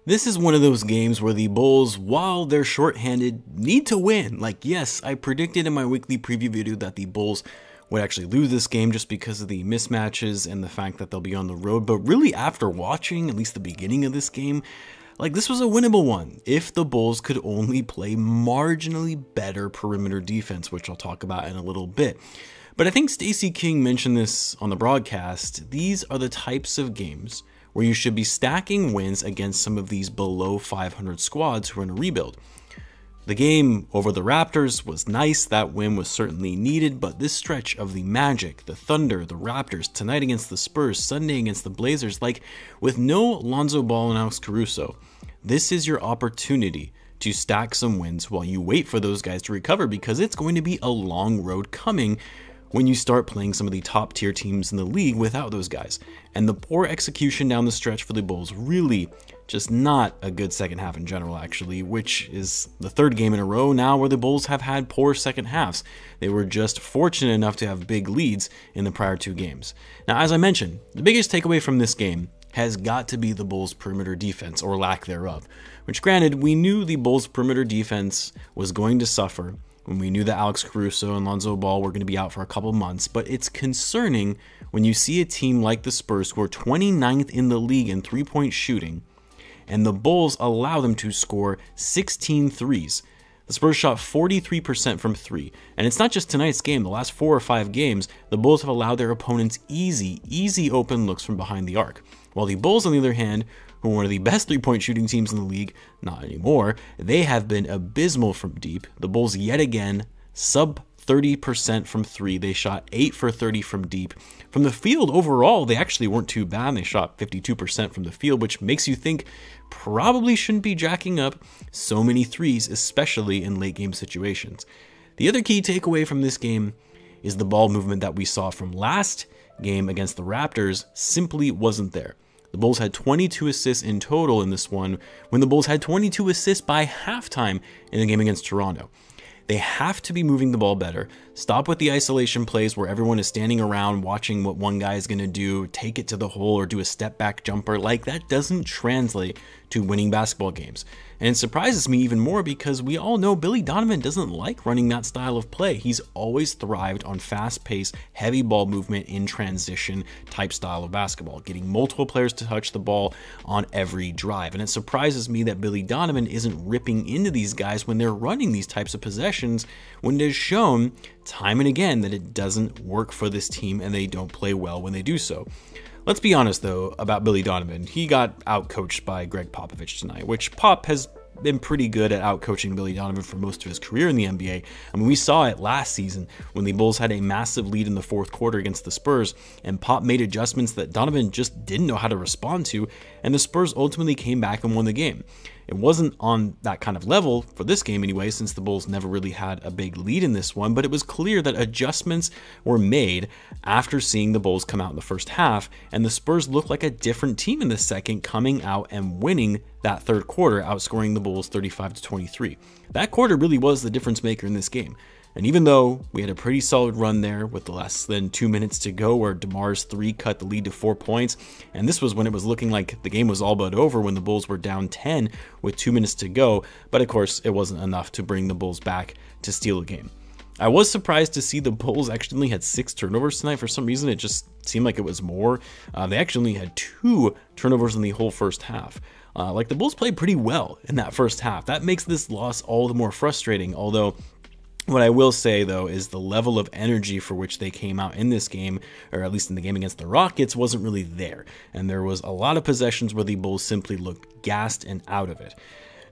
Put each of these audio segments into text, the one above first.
This is one of those games where the Bulls, while they're shorthanded, need to win. Like, yes, I predicted in my weekly preview video that the Bulls would actually lose this game just because of the mismatches and the fact that they'll be on the road. But really, after watching at least the beginning of this game, like, this was a winnable one if the Bulls could only play marginally better perimeter defense, which I'll talk about in a little bit. But I think Stacey King mentioned this on the broadcast. These are the types of games where you should be stacking wins against some of these below 500 squads who are in a rebuild. The game over the Raptors was nice, that win was certainly needed, but this stretch of the Magic, the Thunder, the Raptors, tonight against the Spurs, Sunday against the Blazers, like with no Lonzo Ball and Alex Caruso, this is your opportunity to stack some wins while you wait for those guys to recover, because it's going to be a long road coming when you start playing some of the top tier teams in the league without those guys. And the poor execution down the stretch for the Bulls, really just not a good second half in general, actually, which is the third game in a row now where the Bulls have had poor second halves. They were just fortunate enough to have big leads in the prior two games. Now, as I mentioned, the biggest takeaway from this game has got to be the Bulls' perimeter defense, or lack thereof, which granted, we knew the Bulls' perimeter defense was going to suffer when we knew that Alex Caruso and Lonzo Ball were going to be out for a couple months, but it's concerning when you see a team like the Spurs who are 29th in the league in three-point shooting, and the Bulls allow them to score 16 threes. The Spurs shot 43% from three, and it's not just tonight's game. The last 4 or 5 games, the Bulls have allowed their opponents easy open looks from behind the arc, while the Bulls, on the other hand, who are one of the best three-point shooting teams in the league, not anymore, they have been abysmal from deep. The Bulls, yet again, sub 30% from three. They shot 8 for 30 from deep. From the field, overall, they actually weren't too bad. They shot 52% from the field, which makes you think probably shouldn't be jacking up so many threes, especially in late-game situations. The other key takeaway from this game is the ball movement that we saw from last game against the Raptors simply wasn't there. The Bulls had 22 assists in total in this one, when the Bulls had 22 assists by halftime in the game against Toronto. They have to be moving the ball better. Stop with the isolation plays where everyone is standing around watching what one guy is going to do, take it to the hole or do a step back jumper. Like, that doesn't translate to winning basketball games. And it surprises me even more because we all know Billy Donovan doesn't like running that style of play. He's always thrived on fast-paced, heavy ball movement in transition type style of basketball, getting multiple players to touch the ball on every drive. And it surprises me that Billy Donovan isn't ripping into these guys when they're running these types of possessions, when it is shown time and again that it doesn't work for this team and they don't play well when they do so. Let's be honest, though, about Billy Donovan. He got outcoached by Greg Popovich tonight, which Pop has been pretty good at outcoaching Billy Donovan for most of his career in the NBA. I mean, we saw it last season when the Bulls had a massive lead in the fourth quarter against the Spurs, and Pop made adjustments that Donovan just didn't know how to respond to, and the Spurs ultimately came back and won the game. It wasn't on that kind of level for this game anyway, since the Bulls never really had a big lead in this one, but it was clear that adjustments were made after seeing the Bulls come out in the first half, and the Spurs looked like a different team in the second, coming out and winning that third quarter, outscoring the Bulls 35-23. That quarter really was the difference maker in this game. And even though we had a pretty solid run there with less than 2 minutes to go where Demar's 3 cut the lead to 4 points, and this was when it was looking like the game was all but over when the Bulls were down 10 with 2 minutes to go, but of course it wasn't enough to bring the Bulls back to steal the game. I was surprised to see the Bulls actually only had 6 turnovers tonight. For some reason, it just seemed like it was more. They actually only had 2 turnovers in the whole first half. Like, the Bulls played pretty well in that first half. That makes this loss all the more frustrating, although what I will say, though, is the level of energy for which they came out in this game, or at least in the game against the Rockets, wasn't really there. And there was a lot of possessions where the Bulls simply looked gassed and out of it.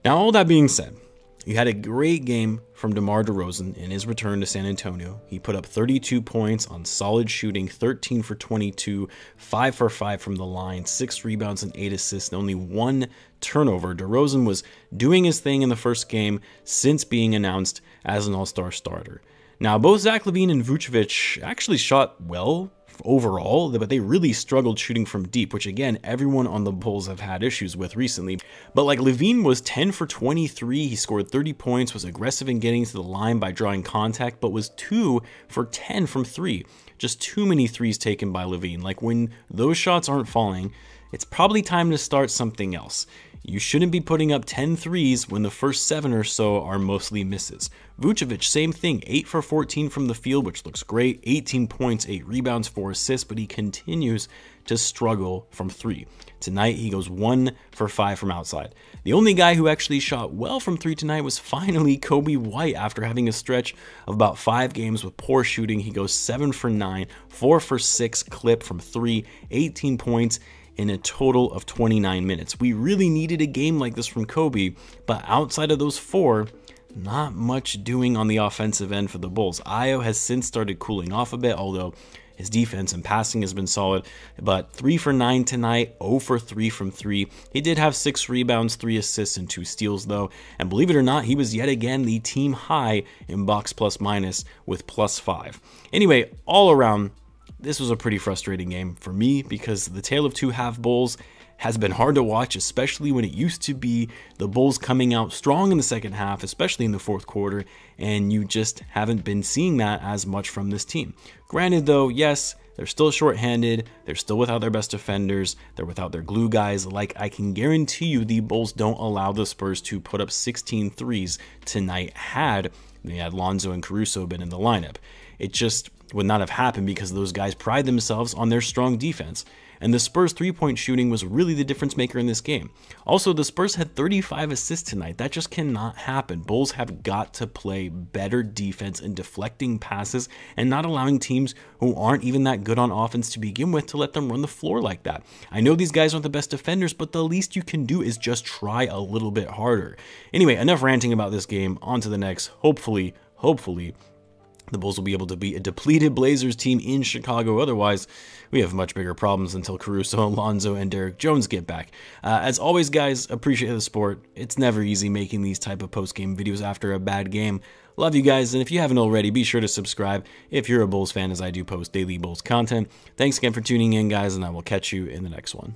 Now, all that being said, you had a great game from Demar Derozan in his return to San Antonio. He put up 32 points on solid shooting, 13 for 22, 5 for 5 from the line, 6 rebounds and 8 assists, and only 1 turnover. Derozan was doing his thing in the first game since being announced as an all-star starter. Now, both Zach Levine and Vuchevich actually shot well overall, but they really struggled shooting from deep, which again, everyone on the Bulls have had issues with recently. But like, Levine was 10 for 23, he scored 30 points, was aggressive in getting to the line by drawing contact, but was 2 for 10 from 3. Just too many threes taken by Levine. Like, when those shots aren't falling, it's probably time to start something else. You shouldn't be putting up 10 threes when the first 7 or so are mostly misses. Vucevic, same thing, 8 for 14 from the field, which looks great, 18 points, 8 rebounds, 4 assists, but he continues to struggle from 3. Tonight, he goes 1 for 5 from outside. The only guy who actually shot well from 3 tonight was finally Coby White. After having a stretch of about 5 games with poor shooting, he goes 7 for 9, 4 for 6 clip from 3, 18 points, in a total of 29 minutes. We really needed a game like this from Coby, but outside of those 4, not much doing on the offensive end for the Bulls. Ayo has since started cooling off a bit, although his defense and passing has been solid, but 3 for 9 tonight, 0 for 3 from 3. He did have 6 rebounds, 3 assists, and 2 steals though, and believe it or not, he was yet again the team high in box plus minus with +5. Anyway, all around, this was a pretty frustrating game for me because the tale of two half Bulls has been hard to watch, especially when it used to be the Bulls coming out strong in the second half, especially in the fourth quarter, and you just haven't been seeing that as much from this team. Granted though, yes, they're still shorthanded, they're still without their best defenders, they're without their glue guys. Like, I can guarantee you the Bulls don't allow the Spurs to put up 16 threes tonight had they had Lonzo and Caruso been in the lineup. It just would not have happened because those guys pride themselves on their strong defense. And the Spurs 3-point shooting was really the difference maker in this game. Also, the Spurs had 35 assists tonight. That just cannot happen. Bulls have got to play better defense in deflecting passes and not allowing teams who aren't even that good on offense to begin with to let them run the floor like that. I know these guys aren't the best defenders, but the least you can do is just try a little bit harder. Anyway, enough ranting about this game. On to the next. Hopefully, the Bulls will be able to beat a depleted Blazers team in Chicago. Otherwise, we have much bigger problems until Caruso, Lonzo, and Derrick Jones get back. As always, guys, appreciate the support. It's never easy making these type of post-game videos after a bad game. Love you guys, and if you haven't already, be sure to subscribe if you're a Bulls fan, as I do post daily Bulls content. Thanks again for tuning in, guys, and I will catch you in the next one.